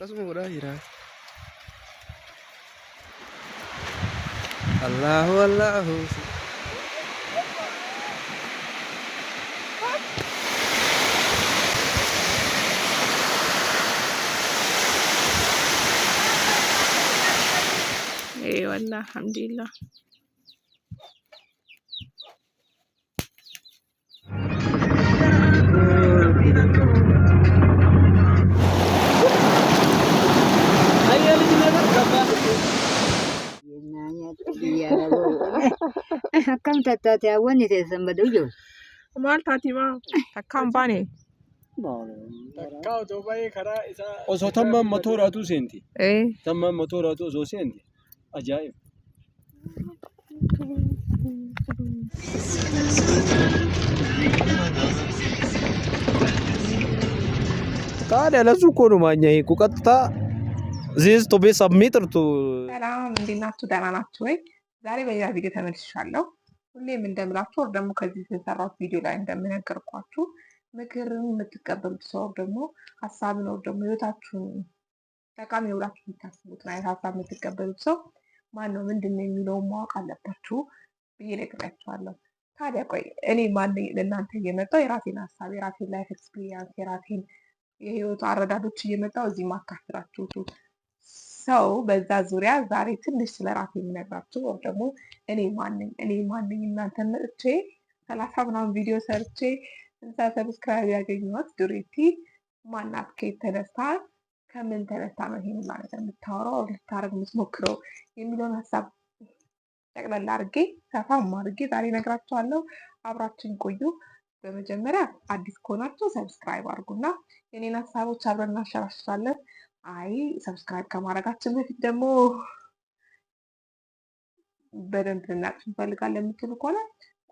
Akkasuma godhaa jira. Allahu Allahu. والله الحمد لله. Kam tatate awani te sambadu jo. Mal tati ma takkan bane. Takkaa otoo baay'ee karaa isaa osoo tammaan motooratu seenti. Tammaan motooratu osoo seenti ajaa'iba. Taadha lasu koonu maanyee kuqatta ዚስ ቶቤ ሰብሚትር ቱ ሰላም እንዴት ናችሁ? ደህና ናችሁ ወይ? ዛሬ በሌላ ቪዲዮ ተመልሻለሁ። ሁሌም እንደምላችሁ ወር ደግሞ ከዚህ የሰራሁት ቪዲዮ ላይ እንደምነገርኳችሁ ምክርን የምትቀበሉት ሰው ደግሞ ሀሳብን ወር ደግሞ ህይወታችሁን ጠቃሚ ብላችሁ የምታስቡት አይነት ሀሳብ የምትቀበሉት ሰው ማን ነው ምንድን ነው የሚለውን ማወቅ አለባችሁ ብዬ ነግራችኋለሁ። ታዲያ ቆይ እኔ ማን ለእናንተ እየመጣሁ የራሴን ሀሳብ የራሴን ላይፍ ኤክስፒሪየንስ የራሴን የህይወቱ አረዳዶች እየመጣሁ እዚህ ማካፍላችሁ ሰው በዛ ዙሪያ ዛሬ ትንሽ ስለራሴ የምነግራችሁ ወር ደግሞ እኔ ማንኝ እናንተን መጥቼ 30 ምናምን ቪዲዮ ሰርቼ 60 ሰብስክራይብ ያገኘኋት ዱሬቲ ማናት? ከየት ተነስታ ከምን ተነስታ ነው ይሄን ማለት የምታወራው ልታረግ የምትሞክረው የሚለውን ሀሳብ ጠቅላላ አድርጌ ሰፋም አድርጌ ዛሬ እነግራችኋለሁ። አብራችን ቆዩ። በመጀመሪያ አዲስ ከሆናችሁ ሰብስክራይብ አድርጉና የኔን ሀሳቦች አብረን እናሸራሽራለን። አይ ሰብስክራይብ ከማድረጋችን በፊት ደግሞ በደንብ ልናቅሽ እንፈልጋለን የምትሉ ከሆነ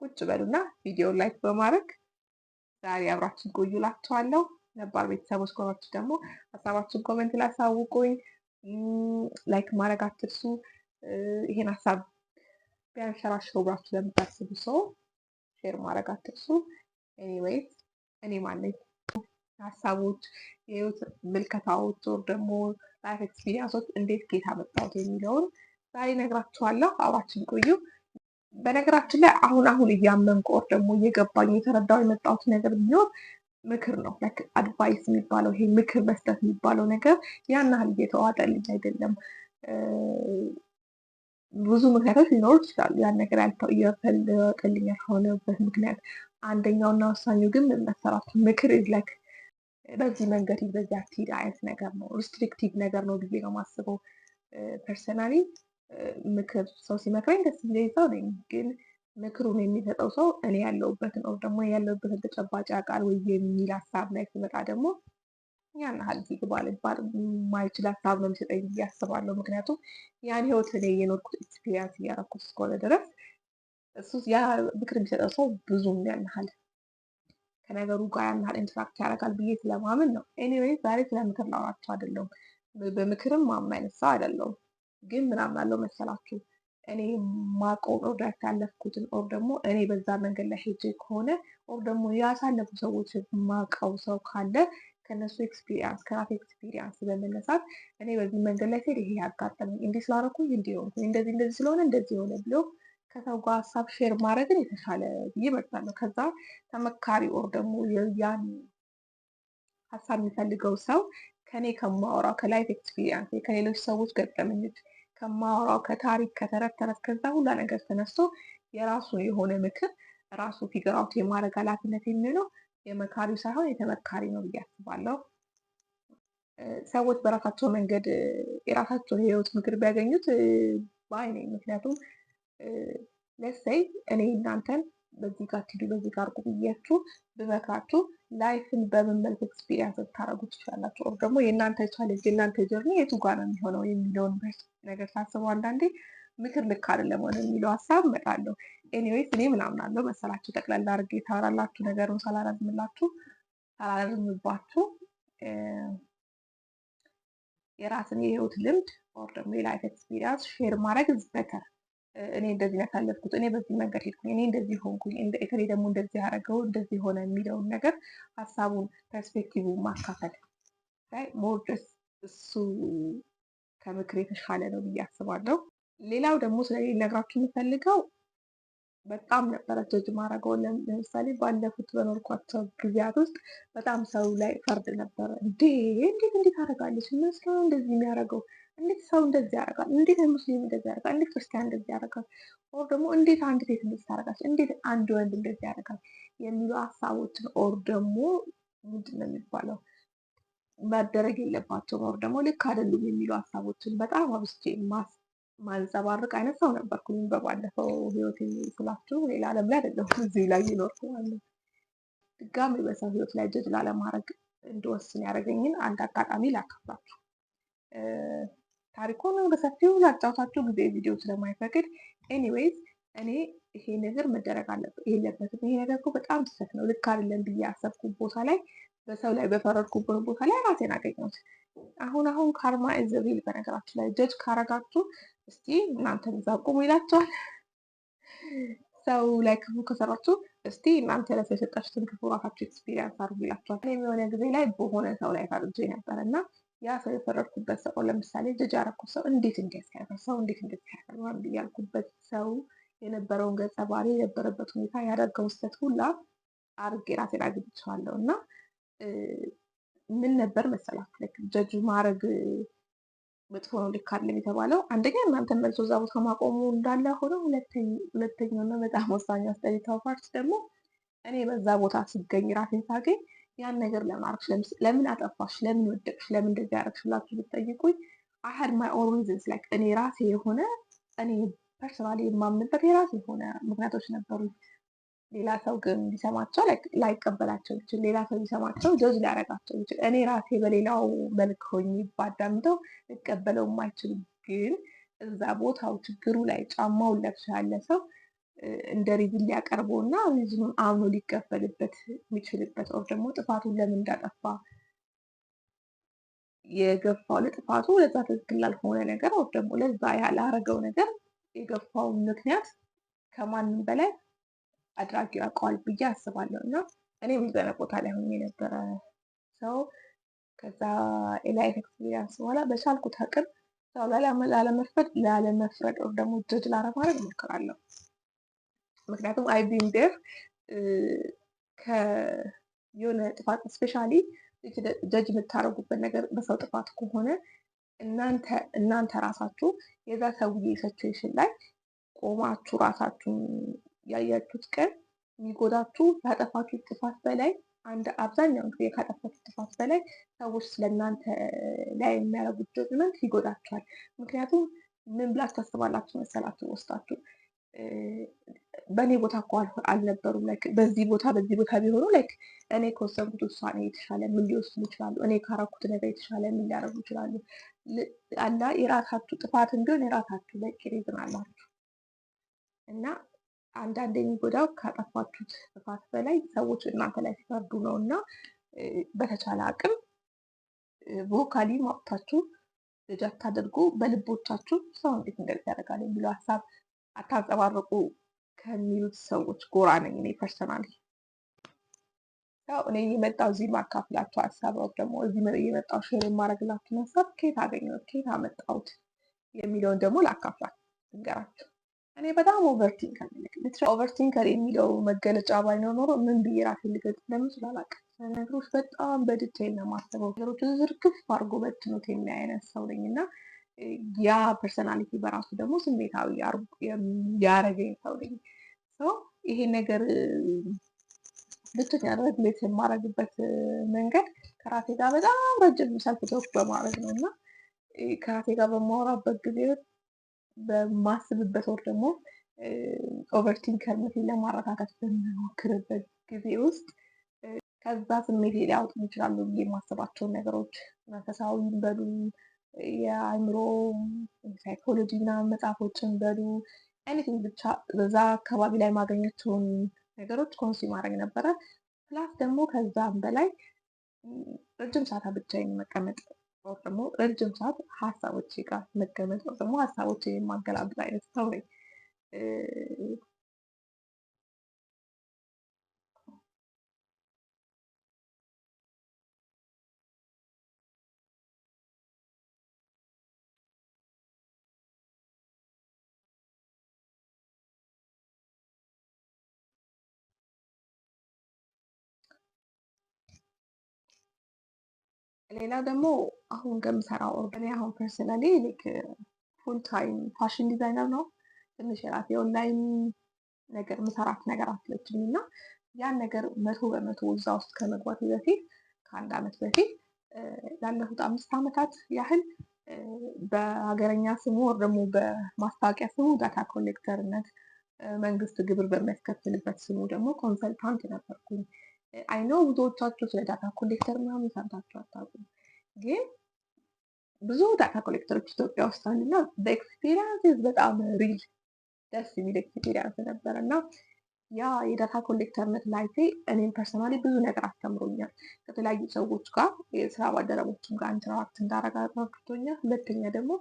ቁጭ በሉና ቪዲዮ ላይክ በማድረግ ዛሬ አብራችን ቆዩ እላችኋለሁ። ነባር ቤተሰቦች ከሆናችሁ ደግሞ ሀሳባችን ኮሜንት ላይ አሳውቁኝ። ላይክ ማድረግ አትርሱ። ይሄን ሀሳብ ቢያንሸራሽረው ብላችሁ ለምታስቡ ሰው ሼር ማድረግ አትርሱ። ኤኒዌይስ እኔ ማነኝ? ሀሳቦች የህይወት ምልከታዎች ወር ደግሞ ላይፍ ኤክስፒሪየንሶች እንዴት ጌታ መጣሁት የሚለውን ዛሬ እነግራችኋለሁ። አብራችን ቆዩ። በነገራችን ላይ አሁን እያመንኩ ወር ደግሞ እየገባኝ የተረዳው የመጣሁት ነገር ቢኖር ምክር ነው። ላይክ አድቫይስ የሚባለው ይሄ ምክር መስጠት የሚባለው ነገር ያን ያህል እየተዋጠልኝ አይደለም። ብዙ ምክንያቶች ሊኖሩ ይችላሉ። ያን ነገር እየተዋጠልኝ ያልሆነበት ምክንያት አንደኛውና ወሳኙ ግን ምን መሰላችሁ? ምክር ላይክ በዚህ መንገድ በዚህ አትሂድ አይነት ነገር ነው። ሪስትሪክቲቭ ነገር ነው ብዬ ነው የማስበው። ፐርሰናሊ ምክር ሰው ሲመክረኝ ደስ የሚለኝ ሰው ነኝ። ግን ምክሩን የሚሰጠው ሰው እኔ ያለሁበትን ወር ደግሞ ያለሁበትን ተጨባጭ ያውቃል ወይ የሚል ሀሳብ ላይ ሲመጣ ደግሞ ያን ያህል ይግባል የማይችል ሀሳብ ነው የሚሰጠኝ ብዬ አስባለሁ። ምክንያቱም ያን ህይወት እኔ የኖርኩት ኤክስፒሪየንስ እያደረኩት እስከሆነ ድረስ እሱ ያ ምክር የሚሰጠው ሰው ብዙም ያን ያህል ከነገሩ ጋር ያን ያህል ኢንተራክት ያደርጋል ብዬ ስለማምን ነው። ኤኒዌይ ዛሬ ስለ ምክር ላወራችሁ አይደለሁም። በምክርም ማምን አይነት ሰው አይደለሁም። ግን ምን አምናለሁ መሰላችሁ? እኔ ማውቀውን ኦርዳት ያለፍኩትን ኦር ደግሞ እኔ በዛ መንገድ ላይ ሄጄ ከሆነ ኦር ደግሞ ያሳለፉ ሰዎች ማውቀው ሰው ካለ ከነሱ ኤክስፒሪየንስ ከራሴ ኤክስፒሪየንስ በመነሳት እኔ በዚህ መንገድ ላይ ሲሄድ ይሄ ያጋጠመኝ እንዲህ ስላደረኩኝ እንዲህ ሆንኩኝ እንደዚህ ስለሆነ እንደዚህ ሆነ ብሎ ከሰው ጋር ሀሳብ ሼር ማድረግን የተሻለ ብዬ እመርጣለሁ። ከዛ ተመካሪ ኦር ደግሞ ያን ሀሳብ የሚፈልገው ሰው ከኔ ከማወራው ከላይፍ ኤክስፒሪየንስ ከሌሎች ሰዎች ገጠመኞች ከማወራው ከታሪክ ከተረት ተረት ከዛ ሁላ ነገር ተነስቶ የራሱ የሆነ ምክር ራሱ ፊገር አውት የማድረግ ኃላፊነት የሚለው የመካሪው ሳይሆን የተመካሪ ነው ብዬ አስባለሁ። ሰዎች በራሳቸው መንገድ የራሳቸውን የህይወት ምክር ቢያገኙት ባይ ነኝ። ምክንያቱም ለሰይ እኔ እናንተን በዚህ ጋር ትሄዱ በዚህ ጋር አድርጉ ብያችሁ ብመክራችሁ ላይፍን በምን መልክ ኤክስፒሪየንስ ልታደርጉ ትችላላችሁ? ኦር ደግሞ የእናንተ ቻሌንጅ የእናንተ ጀርኒ የቱ ጋር ነው የሚሆነው የሚለውን ነገር ሳስበው አንዳንዴ ምክር ልክ አይደለም ወደ የሚለው ሀሳብ እመጣለሁ። ኤኒዌይስ እኔ ምን አምናለሁ መሰላችሁ? ጠቅላላ አድርጌ ታወራላችሁ ነገሩን ሳላረዝምባችሁ የራስን የህይወት ልምድ ኦር ደግሞ የላይፍ ኤክስፒሪየንስ ሼር ማድረግ በተር እኔ እንደዚህ ያሳለፍኩት እኔ በዚህ መንገድ ሄድኩኝ እኔ እንደዚህ ሆንኩኝ እኔ ደግሞ እንደዚህ ያደረገው እንደዚህ ሆነ የሚለውን ነገር ሀሳቡን ፐርስፔክቲቭን ማካፈል ሞር እሱ ከምክር የተሻለ ነው ብዬ አስባለሁ። ሌላው ደግሞ ስለሌላ ልነግራችሁ የምፈልገው በጣም ነበረ ጀጅ ማድረገው። ለምሳሌ ባለፉት በኖርኳቸው ጊዜያት ውስጥ በጣም ሰው ላይ ፈርድ ነበረ። እንዴት እንዴት ታደርጋለች? እነሱ እንደዚህ የሚያደርገው እንዴት ሰው እንደዚህ ያደርጋል? እንዴት ሙስሊም እንደዚህ ያደርጋል? እንዴት ክርስቲያን እንደዚህ ያደርጋል? ኦር ደግሞ እንዴት አንድ ሴት እንደዚህ ታደርጋለች? እንዴት አንድ ወንድ እንደዚህ ያደርጋል? የሚሉ ሀሳቦችን ኦር ደግሞ ምንድን ነው የሚባለው መደረግ የለባቸውም ኦር ደግሞ ልክ አይደሉም የሚሉ ሀሳቦችን በጣም አብዝቼ ማንጸባረቅ አይነት ሰው ነበርኩኝ። በባለፈው ህይወት ስላችሁ ሌላ ዓለም ላይ አይደለሁም እዚህ ላይ የኖርኩ ማለት ነው። ድጋሚ በሰው ህይወት ላይ ጀጅ ላለማድረግ እንድወስን ያደረገኝን አንድ አጋጣሚ ላካፍላችሁ። ታሪኩን በሰፊው ላጫውታችሁ ጊዜ ቪዲዮ ስለማይፈቅድ፣ ኤኒዌይዝ እኔ ይሄ ነገር መደረግ የለበትም ይሄ ነገር እኮ በጣም ስህተት ነው ልክ አይደለም ብዬ ያሰብኩት ቦታ ላይ በሰው ላይ በፈረድኩበት ቦታ ላይ ራሴን አገኘሁት። አሁን ካርማ ኢዝ ሪል። በነገራችን ላይ ጀጅ ካረጋችሁ እስቲ እናንተ እዛ ቁሙ ይላችኋል። ሰው ላይ ክፉ ከሰራችሁ እስቲ እናንተ ለሰው የሰጣችሁትን ክፉ ራሳችሁ ኤክስፒሪየንስ አድርጉ ይላችኋል። እኔም የሆነ ጊዜ ላይ በሆነ ሰው ላይ ፈርጄ ነበር እና ያ ሰው የፈረድኩበት ሰው ለምሳሌ ጀጅ ያረኩት ሰው እንዴት እንዲያስያደርጋል ሰው እንዴት እንዲያስያደርጋል ያልኩበት ሰው የነበረውን ገጸ ባህሪ የነበረበት ሁኔታ ያደርገውን ስህተት ሁላ አድርጌ ራሴን አግኝቼዋለሁ እና ምን ነበር መሰላችሁ ጀጅ ማድረግ መጥፎ ነው ልክ አይደለም የተባለው አንደኛ እናንተ መልሶ እዛ ቦታ ማቆሙ እንዳለ ሆኖ ሁለተኛው እና በጣም ወሳኝ አስተያየታው ፓርት ደግሞ እኔ በዛ ቦታ ስገኝ ራሴን ሳገኝ ያን ነገር ለማድረግ ለምን አጠፋሽ፣ ለምን ወደቅሽ፣ ለምን እንደዚህ ያደረግሽ ብላችሁ ብትጠይቁኝ I had my own reasons like እኔ ራሴ የሆነ እኔ ፐርሰናሊ የማምንበት የራሴ የሆነ ምክንያቶች ነበሩ። ሌላ ሰው ግን ሊሰማቸው ላይቀበላቸው ይችል፣ ሌላ ሰው ሊሰማቸው ጀጅ ሊያደርጋቸው ይችል። እኔ ራሴ በሌላው መልክ ሆኜ ባዳምጠው ልቀበለው የማይችል ግን እዛ ቦታው ችግሩ ላይ ጫማውን ለብሶ ያለ ሰው እንደ ሪዝን ሊያቀርበው እና ሪዝኑን አምኖ ሊቀበልበት የሚችልበት ኦር ደግሞ ጥፋቱን ለምን እንዳጠፋ የገፋው ለጥፋቱ ለዛ ትክክል ላልሆነ ነገር ኦር ደግሞ ለዛ ያላረገው ነገር የገፋውን ምክንያት ከማንም በላይ አድራጊው ያውቀዋል ብዬ አስባለሁ። እና እኔም እዛ ቦታ ላይ ሆኜ የነበረ ሰው ከዛ የላይፍ ኤክስፒሪየንስ በኋላ በቻልኩት አቅም ሰው ላለመፍረድ ኦር ደግሞ ጀጅ ላለማድረግ እሞክራለሁ። ምክንያቱም አይ ቢን ዴር የሆነ ጥፋት ስፔሻሊ ጀጅ የምታደርጉበት ነገር በሰው ጥፋት ከሆነ እናንተ ራሳችሁ የዛ ሰውዬ ሲቹዌሽን ላይ ቆማችሁ ራሳችሁን ያያችሁት ቀን የሚጎዳችሁ ያጠፋችሁት ጥፋት በላይ አብዛኛውን ጊዜ ካጠፋችሁት ጥፋት በላይ ሰዎች ስለእናንተ ላይ የሚያደርጉት ጀጅመንት ይጎዳችኋል። ምክንያቱም ምን ብላችሁ ታስባላችሁ መሰላችሁ ውስጣችሁ በእኔ ቦታ እኮ አልነበሩም በዚህ ቦታ ቢሆኑ እኔ ከወሰንኩት ውሳኔ የተሻለ ምን ሊወስኑ ይችላሉ? እኔ ካረኩት ነገር የተሻለ ምን ሊያደርጉ ይችላሉ? አላ የራሳችሁ ጥፋት እንዲሆን የራሳችሁ በቂ ሪዝን አላችሁ እና አንዳንድ የሚጎዳው ካጠፋችሁት ጥፋት በላይ ሰዎች እናንተ ላይ ሲፈርዱ ነው እና በተቻለ አቅም ቮካሊ ማውጣታችሁ ልጅ አታደርጉ። በልቦቻችሁ ሰው እንዴት እንደዚህ ያደርጋል የሚለው ሀሳብ አታንጸባርቁ ከሚሉት ሰዎች ጎራ ነኝ እኔ ፐርሰናሊ። ያው እኔ የመጣው እዚህ ማካፍላችሁ ሀሳብ ነው ደግሞ እዚህ የመጣው ሼር የማደርግላችሁ ሀሳብ ከየት አገኘሁት ከየት አመጣሁት የሚለውን ደግሞ ላካፍላችሁ እንገራችሁ። እኔ በጣም ኦቨርቲንከር ኦቨርቲንከር የሚለው መገለጫ ባይኖር ኖሮ ምን ብዬ ራሴን ልገልጽ እንደምችል አላውቅም። ነገሮች በጣም በዲቴይል ነው የማስበው። ነገሮች ዝርግፍ አድርጎ በትኖት የሚያይነት ሰው ነኝ እና ያ ፐርሰናሊቲ በራሱ ደግሞ ስሜታዊ ያረገኝ ሰው ነኝ። ይሄ ነገር ብቻ ሬግሌት የማረግበት መንገድ ከራሴ ጋር በጣም ረጅም ሰልፍ ቶክ በማድረግ ነው እና ከራሴ ጋር በማወራበት ጊዜ በማስብበት ወር ደግሞ ኦቨርቲንከርነቴን ለማረጋጋት በምሞክርበት ጊዜ ውስጥ ከዛ ስሜቴ ሊያወጡ ይችላሉ ብዬ የማስባቸውን ነገሮች መንፈሳዊ በሉ የአእምሮ ሳይኮሎጂ ምናምን መጽሐፎችን በሉ ኤኒቲንግ ብቻ በዛ አካባቢ ላይ ማገኛቸውን ነገሮች ኮንሱም ማድረግ ነበረ። ፕላስ ደግሞ ከዛም በላይ ረጅም ሰዓት ብቻዬን መቀመጥ ወር ደግሞ ረጅም ሰዓት ሀሳቦቼ ጋር መቀመጥ ወር ደግሞ ሀሳቦቼን የማገላብጥ አይነት ሰው ነኝ። ሌላ ደግሞ አሁን ከምሰራው እኔ አሁን ፐርሰናሊ ላይክ ፉል ታይም ፋሽን ዲዛይነር ነው። ትንሽ የራሴ ኦንላይን ነገር ምሰራት ነገር አለችኝ እና ያን ነገር 100% እዛ ውስጥ ከመግባቴ በፊት ከ1 ዓመት በፊት ላለፉት 5 ዓመታት ያህል በሀገረኛ ስሙ ወር ደግሞ በማስታወቂያ ስሙ ዳታ ኮሌክተርነት መንግስት ግብር በሚያስከፍልበት ስሙ ደግሞ ኮንሰልታንት ነበርኩኝ። አይ ኖ ብዙዎቻችሁ ስለ ዳታ ኮሌክተር ምናምን ሰምታችሁ አታውቁም፣ ግን ብዙ ዳታ ኮሌክተሮች ኢትዮጵያ ውስጥ አሉና በኤክስፒሪየንስ በጣም ሪል ደስ የሚል ኤክስፒሪየንስ ነበረ እና ያ የዳታ ኮሌክተርነት ላይፌ እኔም ፐርሰናሊ ብዙ ነገር አስተምሮኛል። ከተለያዩ ሰዎች ጋር የስራ ባልደረቦችም ጋር ኢንተራክት እንዳደረግ አድርጎኛል። ሁለተኛ ደግሞ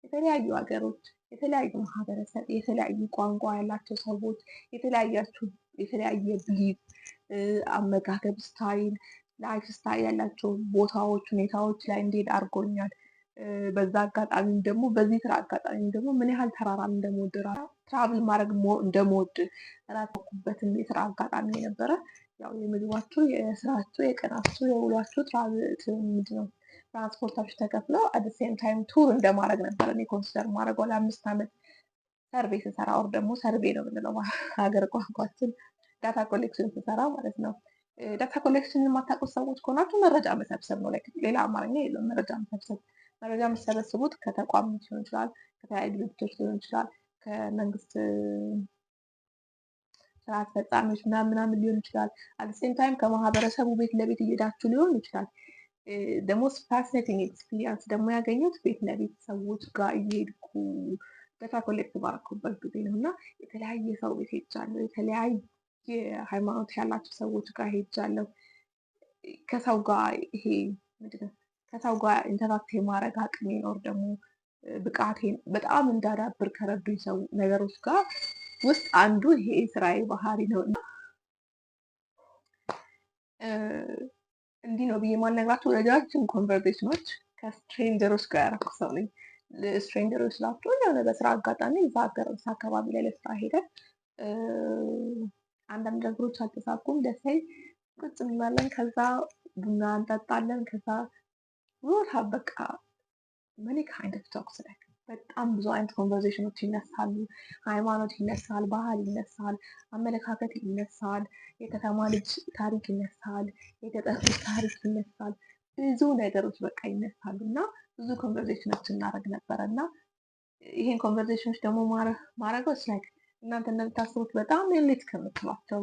የተለያዩ ሀገሮች፣ የተለያዩ ማህበረሰብ፣ የተለያዩ ቋንቋ ያላቸው ሰዎች፣ የተለያየ ብሊፍ፣ አመጋገብ ስታይል፣ ላይፍ ስታይል ያላቸው ቦታዎች፣ ሁኔታዎች ላይ እንዴት አድርጎኛል። በዛ አጋጣሚ ደግሞ በዚህ ስራ አጋጣሚ ደግሞ ምን ያህል ተራራም እንደምወድ ትራቭል ማድረግ እንደምወድ ራሳኩበትም የስራ አጋጣሚ የነበረ ያው የምግባችሁ፣ የስራችሁ፣ የቀናችሁ፣ የውሏችሁ ትራንስፖርታችሁ ተከፍለው አት ሴም ታይም ቱር እንደማድረግ ነበር እኔ ኮንሲደር ማድረገው ለ5 ዓመት ሰርቬ ስሰራ ወር ደግሞ ሰርቬ ነው የምንለው ሀገር ቋንቋችን ዳታ ኮሌክሽን ስሰራ ማለት ነው። ዳታ ኮሌክሽን የማታውቁት ሰዎች ከሆናችሁ መረጃ መሰብሰብ ነው። ሌላ አማርኛ የለም። መረጃ መሰብሰብ። መረጃ የምትሰበስቡት ከተቋም ሊሆን ይችላል፣ ከተለያዩ ድርጅቶች ሊሆን ይችላል፣ ከመንግስት ስራ አስፈጻሚዎች ምናምን ሊሆን ይችላል። አት ሴም ታይም ከማህበረሰቡ ቤት ለቤት እየሄዳችሁ ሊሆን ይችላል። ደግሞ ፋሲኔቲንግ ኤክስፒሪየንስ ደግሞ ያገኘሁት ቤት ለቤት ሰዎች ጋር እየሄድኩ ዳታ ኮሌክት ባረኩበት ጊዜ ነው እና የተለያየ ሰው ቤት ሄጃለሁ። የተለያየ ሃይማኖት ያላቸው ሰዎች ጋር ሄጃለሁ። ከሰው ጋር ይሄ ምንድነው ከሰው ጋር ኢንተራክት የማድረግ አቅሜ ነው ደግሞ ብቃቴን በጣም እንዳዳብር ከረዱኝ ሰው ነገሮች ጋር ውስጥ አንዱ ይሄ ስራዬ ባህሪ ነው እና እንዲህ ነው ብዬ ማልነግራችሁ ረጃጅም ኮንቨርሴሽኖች ከስትሬንጀሮች ጋር ያደረኩ ሰው ነኝ። ስትሬንጀሮች ስላችሁ የሆነ በስራ አጋጣሚ እዛ ሀገር አካባቢ ላይ ለስራ ሄደን አንዳንድ ነገሮች አልተሳኩም፣ ደስ አይል ቁጭ እንላለን፣ ከዛ ቡና እንጠጣለን፣ ከዛ ሮታ በቃ መኒ ካይንድ ኦፍ ቶክስ ላይ በጣም ብዙ አይነት ኮንቨርሴሽኖች ይነሳሉ። ሃይማኖት ይነሳል፣ ባህል ይነሳል፣ አመለካከት ይነሳል፣ የከተማ ልጅ ታሪክ ይነሳል፣ የገጠር ልጅ ታሪክ ይነሳል። ብዙ ነገሮች በቃ ይነሳሉ እና ብዙ ኮንቨርሴሽኖች እናደርግ ነበረ እና ይሄን ኮንቨርሴሽኖች ደግሞ ማድረገው ላይክ እናንተ እንደምታስቡት በጣም ኤሊት ከምትሏቸው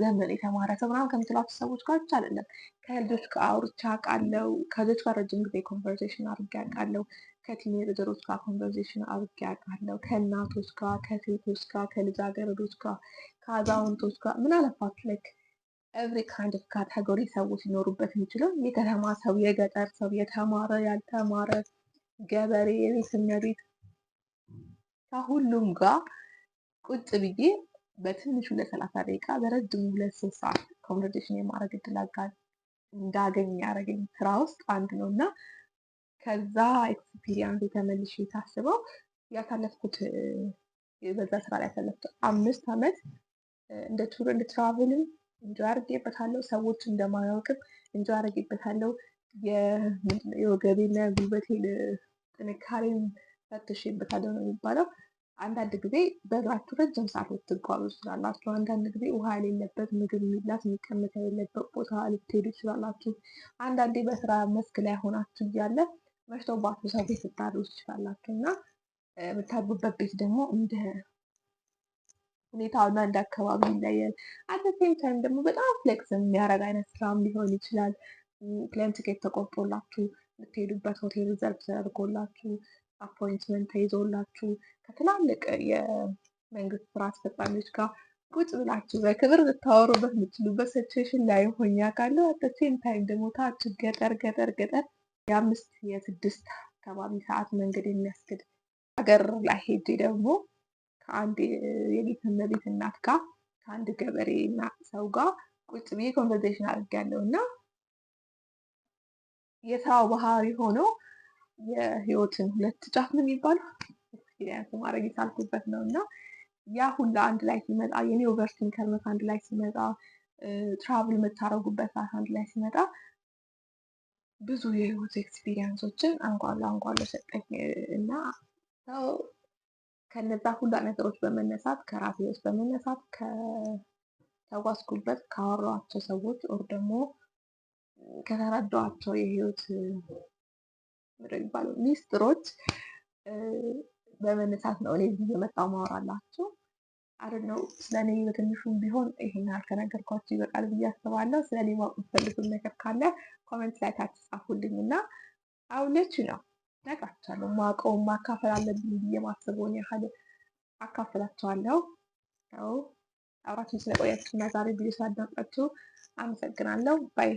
ዘመን የተማረ ሰው ምናምን ከምትሏቸው ሰዎች ጋር ብቻ አይደለም። ከልጆች ጋር አውርቼ አውቃለሁ። ከልጆች ጋር ረጅም ጊዜ ኮንቨርሴሽን አድርጌ አውቃለሁ። ከቲኔጀሮች ጋር ኮንቨርሴሽን አድርጌ አውቃለሁ። ከእናቶች ጋር፣ ከሴቶች ጋር፣ ከልጃገረዶች ጋር፣ ከአዛውንቶች ጋር ምን አለፋችሁ ላይክ ኤቭሪ ካይንድ ኦፍ ካቴጎሪ ሰዎች ሊኖሩበት የሚችለው የከተማ ሰው፣ የገጠር ሰው፣ የተማረ፣ ያልተማረ፣ ገበሬ፣ የቤት እመቤት ከሁሉም ጋር ቁጭ ብዬ በትንሹ ለ30 ደቂቃ በረጅሙ 2-3 ሰዓት ኮንቨርሴሽን የማድረግ እድል እንዳገኝ ያደረገኝ ስራ ውስጥ አንዱ ነው እና ከዛ ኤክስፒሪየንስ የተመልሼ ታስበው ያሳለፍኩት በዛ ስራ ላይ ያሳለፍኩት 5 ዓመት እንደ ቱር እንደ ትራቭልም እንጆይ አድርጌበታለሁ። ሰዎች እንደማያውቅም እንጆይ አድርጌበታለሁ። የወገቤና ጉልበቴን ጥንካሬም ፈትሼበታለሁ ነው የሚባለው። አንዳንድ ጊዜ በእግራችሁ ረጅም ሰዓት ልትጓዙ ትችላላችሁ። አንዳንድ ጊዜ ውሃ የሌለበት፣ ምግብ የሚላስ የሚቀመጥ የሌለበት ቦታ ልትሄዱ ትችላላችሁ። አንዳንዴ በስራ መስክ ላይ ሆናችሁ እያለ መሽቶባችሁ ሰው ቤት ልታድሩ ትችላላችሁ እና የምታድሩበት ቤት ደግሞ እንደ ሁኔታውና እንደ አካባቢ ይለያል። አት ሴም ታይም ደግሞ በጣም ፍሌክስ የሚያደርግ አይነት ስራም ሊሆን ይችላል። ፕሌን ቲኬት ተቆርጦላችሁ የምትሄዱበት ሆቴል ሪዘርቭ ተደርጎላችሁ አፖይንትመንት ተይዞላችሁ ከትላልቅ የመንግስት ስራ አስፈጻሚዎች ጋር ቁጭ ብላችሁ በክብር ልታወሩበት የምትችሉበት ሲቹዌሽን ላይ ሆኜ አውቃለሁ። አት ሴም ታይም ደግሞ ታች ገጠር የ5-6 አካባቢ ሰዓት መንገድ የሚያስኬድ ሀገር ላይ ሄጄ ደግሞ ከአንድ የቤት እመቤት እናት ጋር ከአንድ ገበሬ ሰው ጋር ቁጭ ብዬ ኮንቨርሴሽን አድርጌያለሁ እና የስራው ባህሪ ሆኖ የህይወትን 2 ጫፍ ነው የሚባለው ኤክስፒሪየንስ ማድረግ የቻልኩበት ነው እና ያ ሁላ አንድ ላይ ሲመጣ የኔ ኦቨርቲንከርነት አንድ ላይ ሲመጣ ትራቭል የምታደርጉበት ሰዓት አንድ ላይ ሲመጣ ብዙ የህይወት ኤክስፒሪየንሶችን አንጓሎ ሰጠኝ እና ሰው ከነዛ ሁላ ነገሮች በመነሳት ከራሴ ህይወት በመነሳት ከተጓዝኩበት ካወራኋቸው ሰዎች ኦር ደግሞ ከተረዳኋቸው የህይወት ምንድን የሚባለው ሚስጥሮች በመነሳት ነው እኔ እዚህ እየመጣሁ ማወራላችሁ። ነው ስለኔ በትንሹም ቢሆን ይሄን ያህል ከነገርኳችሁ ይበቃል ብዬ አስባለሁ። ስለኔ ማወቅ የምትፈልጉት ነገር ካለ ኮሜንት ላይ ታች ጻፉልኝ እና አውለች ነው ነግራችኋለሁ። ማውቀውን ማካፈል አለብኝ ብዬ ማስበውን ያህል አካፍላችኋለሁ። አብራችሁን ስለቆያችሁ እና ዛሬ ቪዲዮ ስላዳመጣችሁ አመሰግናለሁ። ባይ